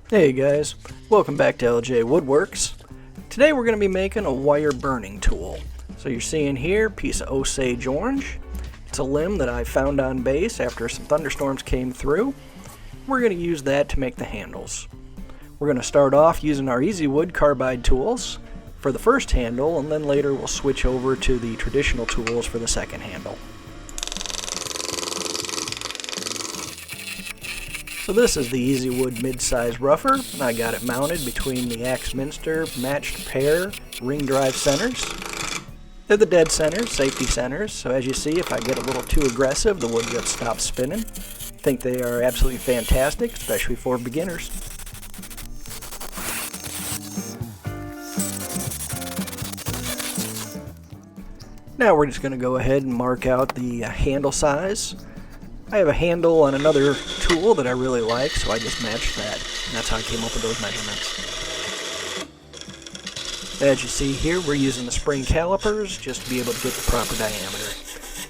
Hey guys, welcome back to LJ Woodworks. Today we're going to be making a wire burning tool. So you're seeing here a piece of Osage Orange. It's a limb that I found on base after some thunderstorms came through. We're going to use that to make the handles. We're going to start off using our Easy Wood carbide tools for the first handle, and then later we'll switch over to the traditional tools for the second handle. So this is the Easy Wood mid-size rougher. I got it mounted between the Axminster matched pair ring drive centers. They're the dead centers, safety centers, so as you see, if I get a little too aggressive, the wood just stops spinning. I think they are absolutely fantastic, especially for beginners. Now we're just going to go ahead and mark out the handle size. I have a handle on another tool that I really like, so I just matched that. And that's how I came up with those measurements. As you see here, we're using the spring calipers just to be able to get the proper diameter.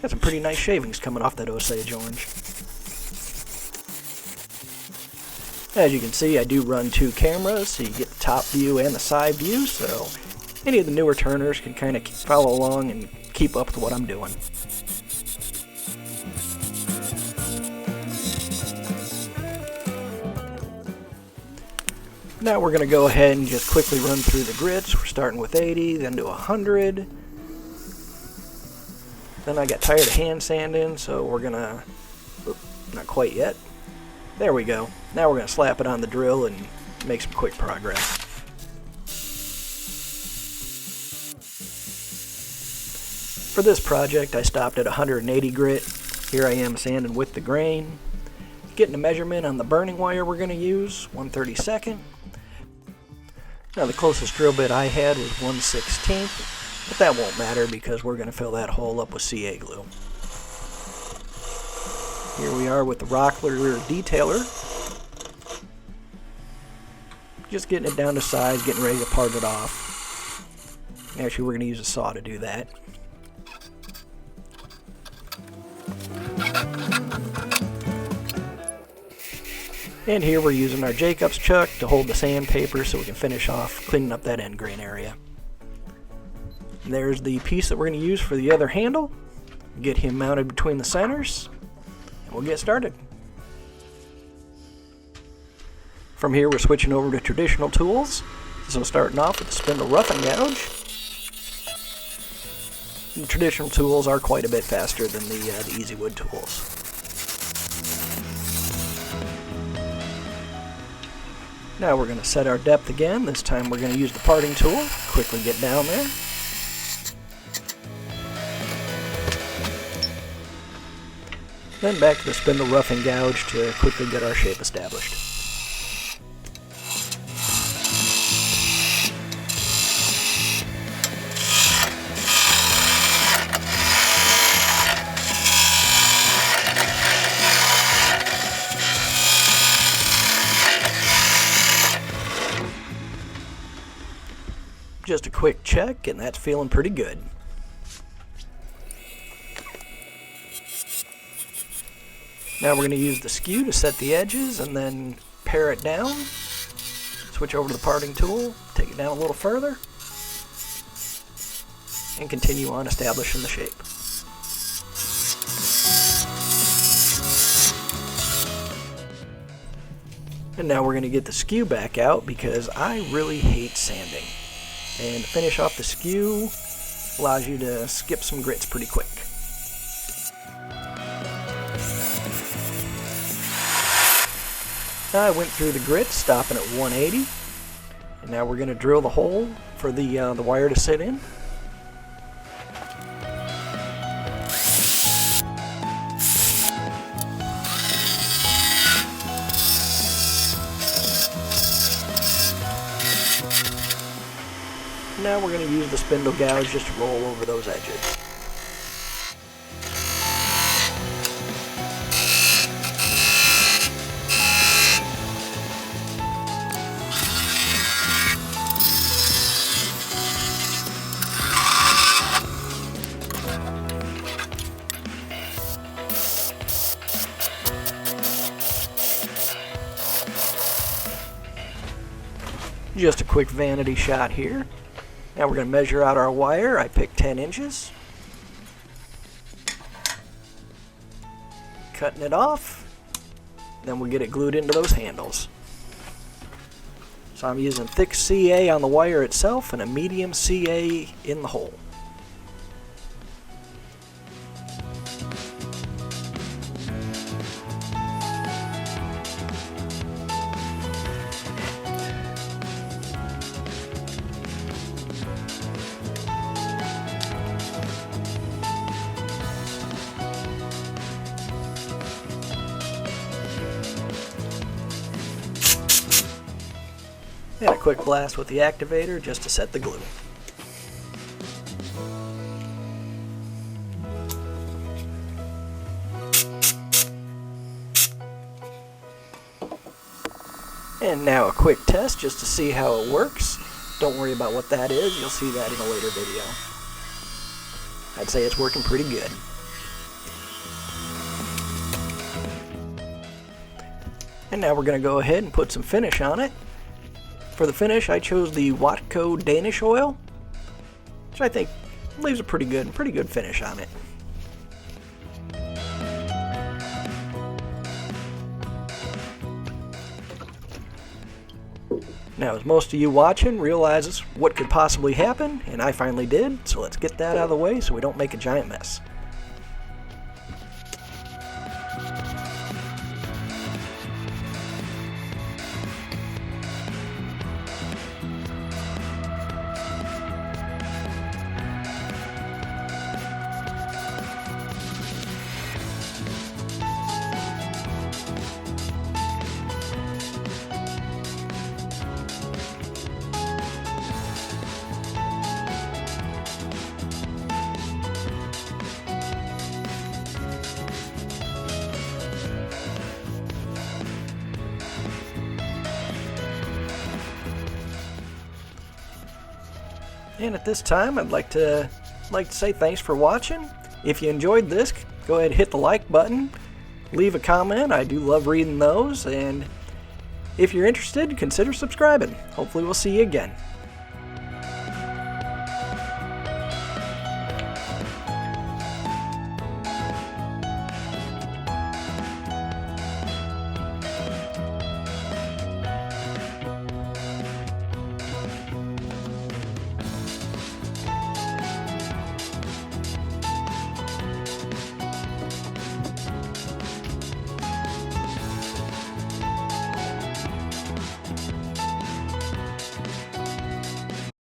Got some pretty nice shavings coming off that Osage Orange. As you can see, I do run two cameras, so you get the top view and the side view, so any of the newer turners can kind of follow along and keep up with what I'm doing. Now we're going to go ahead and just quickly run through the grits. We're starting with 80, then to 100. Then I got tired of hand sanding, so we're going to, not quite yet. There we go. Now we're going to slap it on the drill and make some quick progress. For this project, I stopped at 180 grit. Here I am sanding with the grain. Getting a measurement on the burning wire we're going to use, 1/32. Now the closest drill bit I had was 1/16, but that won't matter because we're going to fill that hole up with CA glue. Here we are with the Rockler detailer. Just getting it down to size, getting ready to part it off. Actually, we're going to use a saw to do that. And here we're using our Jacob's chuck to hold the sandpaper so we can finish off cleaning up that end grain area. And there's the piece that we're going to use for the other handle. Get him mounted between the centers, and we'll get started. From here we're switching over to traditional tools. So starting off with the spindle rough and gouge. The traditional tools are quite a bit faster than the Easy Wood tools. Now we're going to set our depth again. This time we're going to use the parting tool. Quickly get down there. Then back to the spindle rough and gouge to quickly get our shape established. Just a quick check, and that's feeling pretty good. Now we're going to use the skew to set the edges and then pare it down. Switch over to the parting tool, take it down a little further, and continue on establishing the shape. And now we're going to get the skew back out because I really hate sanding. And to finish off the skew allows you to skip some grits pretty quick. Now I went through the grits, stopping at 180. And now we're going to drill the hole for the wire to sit in. Now we're going to use the spindle gouge just to roll over those edges. Just a quick vanity shot here. Now we're going to measure out our wire. I picked 10 inches. Cutting it off. Then we'll get it glued into those handles. So I'm using thick CA on the wire itself and a medium CA in the hole. And a quick blast with the activator just to set the glue. And now a quick test just to see how it works. Don't worry about what that is, you'll see that in a later video. I'd say it's working pretty good. And now we're going to go ahead and put some finish on it. For the finish, I chose the Watco Danish oil, which I think leaves a pretty good finish on it. Now, as most of you watching realizes what could possibly happen, and I finally did, so let's get that out of the way so we don't make a giant mess. And at this time, I'd like to say thanks for watching. If you enjoyed this, go ahead and hit the like button. Leave a comment. I do love reading those. And if you're interested, consider subscribing. Hopefully we'll see you again.